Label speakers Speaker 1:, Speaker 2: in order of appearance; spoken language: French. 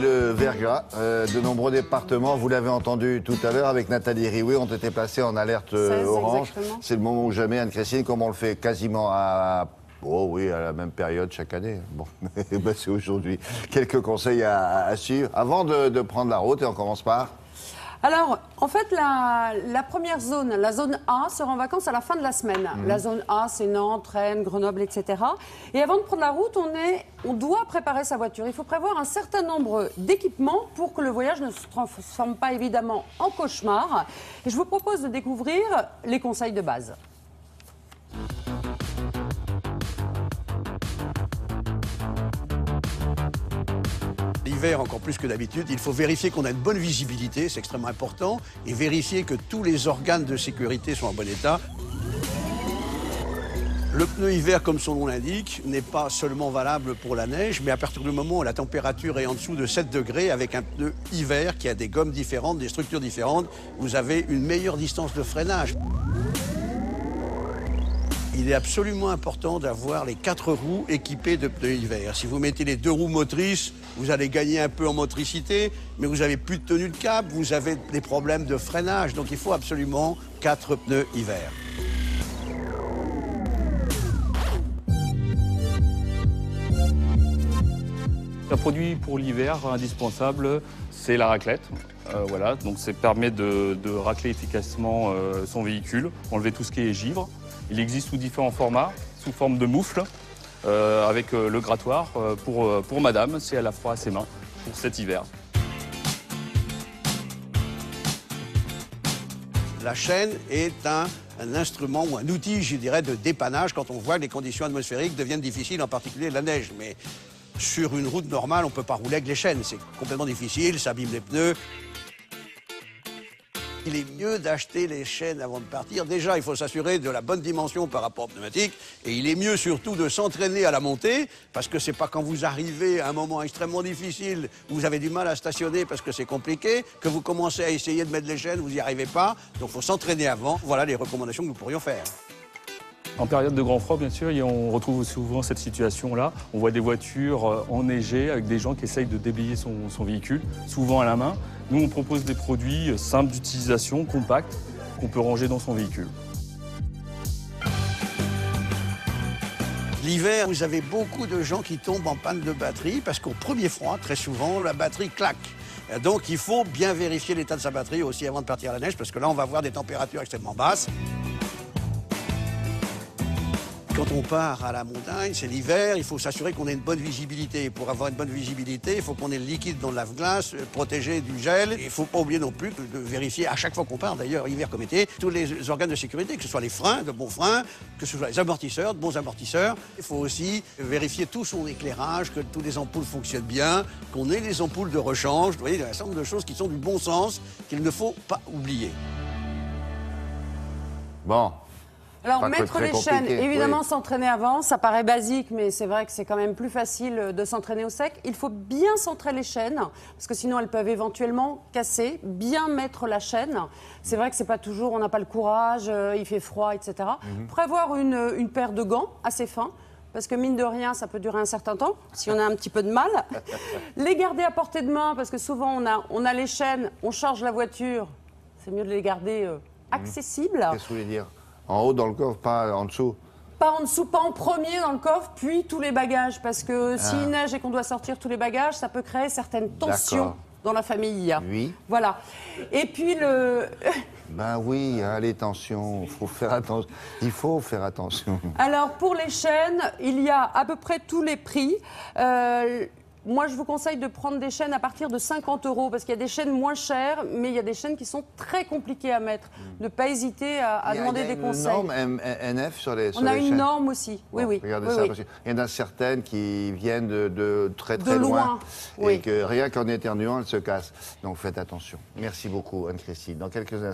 Speaker 1: le verglas. De nombreux départements, vous l'avez entendu tout à l'heure avec Nathalie Rioué, ont été placés en alerte orange. C'est le moment ou jamais, Anne-Christine, comme on le fait quasiment à la même période chaque année. Bon, ben c'est aujourd'hui. Quelques conseils à suivre avant de prendre la route, et on commence par...
Speaker 2: Alors, en fait, la première zone, la zone A, sera en vacances à la fin de la semaine. La zone A, c'est Nantes, Rennes, Grenoble, etc. Et avant de prendre la route, on doit préparer sa voiture. Il faut prévoir un certain nombre d'équipements pour que le voyage ne se transforme pas évidemment en cauchemar. Et je vous propose de découvrir les conseils de base.
Speaker 3: L'hiver, encore plus que d'habitude, il faut vérifier qu'on a une bonne visibilité, c'est extrêmement important, et vérifier que tous les organes de sécurité sont en bon état. Le pneu hiver, comme son nom l'indique, n'est pas seulement valable pour la neige, mais à partir du moment où la température est en dessous de 7 degrés, avec un pneu hiver qui a des gommes différentes, des structures différentes, vous avez une meilleure distance de freinage. Il est absolument important d'avoir les 4 roues équipées de pneus hiver. Si vous mettez les 2 roues motrices, vous allez gagner un peu en motricité, mais vous n'avez plus de tenue de cap, vous avez des problèmes de freinage. Donc il faut absolument 4 pneus hiver.
Speaker 4: Un produit pour l'hiver indispensable, c'est la raclette. Voilà, donc ça permet de racler efficacement son véhicule, enlever tout ce qui est givre. Il existe sous différents formats, sous forme de moufle, avec le grattoir pour madame, si elle a froid à ses mains, pour cet hiver.
Speaker 3: La chaîne est un instrument ou un outil, je dirais, de dépannage quand on voit que les conditions atmosphériques deviennent difficiles, en particulier la neige. Mais sur une route normale, on ne peut pas rouler avec les chaînes. C'est complètement difficile, ça abîme les pneus. Il est mieux d'acheter les chaînes avant de partir. Déjà, il faut s'assurer de la bonne dimension par rapport aux pneumatiques. Et il est mieux surtout de s'entraîner à la montée, parce que c'est pas quand vous arrivez à un moment extrêmement difficile, où vous avez du mal à stationner parce que c'est compliqué, que vous commencez à essayer de mettre les chaînes, vous n'y arrivez pas. Donc il faut s'entraîner avant. Voilà les recommandations que nous pourrions faire.
Speaker 4: En période de grand froid, bien sûr, on retrouve souvent cette situation-là. On voit des voitures enneigées avec des gens qui essayent de déblayer son véhicule, souvent à la main. Nous, on propose des produits simples d'utilisation, compacts, qu'on peut ranger dans son véhicule.
Speaker 3: L'hiver, vous avez beaucoup de gens qui tombent en panne de batterie parce qu'au premier froid, très souvent, la batterie claque. Donc il faut bien vérifier l'état de sa batterie aussi avant de partir à la neige, parce que là, on va avoir des températures extrêmement basses. Quand on part à la montagne, c'est l'hiver, il faut s'assurer qu'on ait une bonne visibilité. Pour avoir une bonne visibilité, il faut qu'on ait le liquide dans le lave-glace, protégé du gel. Il ne faut pas oublier non plus de vérifier à chaque fois qu'on part, d'ailleurs, hiver comme été, tous les organes de sécurité, que ce soit les freins, de bons freins, que ce soit les amortisseurs, de bons amortisseurs. Il faut aussi vérifier tout son éclairage, que tous les ampoules fonctionnent bien, qu'on ait les ampoules de rechange. Vous voyez, il y a un certain nombre de choses qui sont du bon sens, qu'il ne faut pas oublier.
Speaker 1: Bon.
Speaker 2: Alors, mettre les chaînes, évidemment,
Speaker 1: oui.
Speaker 2: S'entraîner avant, ça paraît basique, mais c'est vrai que c'est quand même plus facile de s'entraîner au sec. Il faut bien centrer les chaînes, parce que sinon elles peuvent éventuellement casser. Bien mettre la chaîne. C'est vrai que c'est pas toujours, on n'a pas le courage, il fait froid, etc. Prévoir une paire de gants assez fins, parce que mine de rien, ça peut durer un certain temps, si on a un petit peu de mal. Les garder à portée de main, parce que souvent on a les chaînes, on charge la voiture. C'est mieux de les garder accessibles.
Speaker 1: Qu'est-ce que vous voulez dire ? En haut dans le coffre, pas en dessous?
Speaker 2: Pas en dessous, pas en premier dans le coffre, puis tous les bagages. Parce que s'il neige et qu'on doit sortir tous les bagages, ça peut créer certaines tensions dans la famille.
Speaker 1: Oui.
Speaker 2: Voilà. Et puis le...
Speaker 1: Ben oui, hein, les tensions, faut faire attention. Il faut faire attention.
Speaker 2: Alors pour les chaînes, il y a à peu près tous les prix. Moi, je vous conseille de prendre des chaînes à partir de 50 €, parce qu'il y a des chaînes moins chères, mais il y a des chaînes qui sont très compliquées à mettre. Ne pas hésiter à demander des conseils.
Speaker 1: Il y a une norme NF sur les chaînes.
Speaker 2: On a une norme aussi, oui, oui.
Speaker 1: Regardez
Speaker 2: oui,
Speaker 1: ça,
Speaker 2: oui.
Speaker 1: parce qu'il y en a certaines qui viennent de très très loin.
Speaker 2: Oui.
Speaker 1: Et que rien qu'en éternuant, elles se cassent. Donc faites attention. Merci beaucoup, Anne-Christine. Dans quelques instants.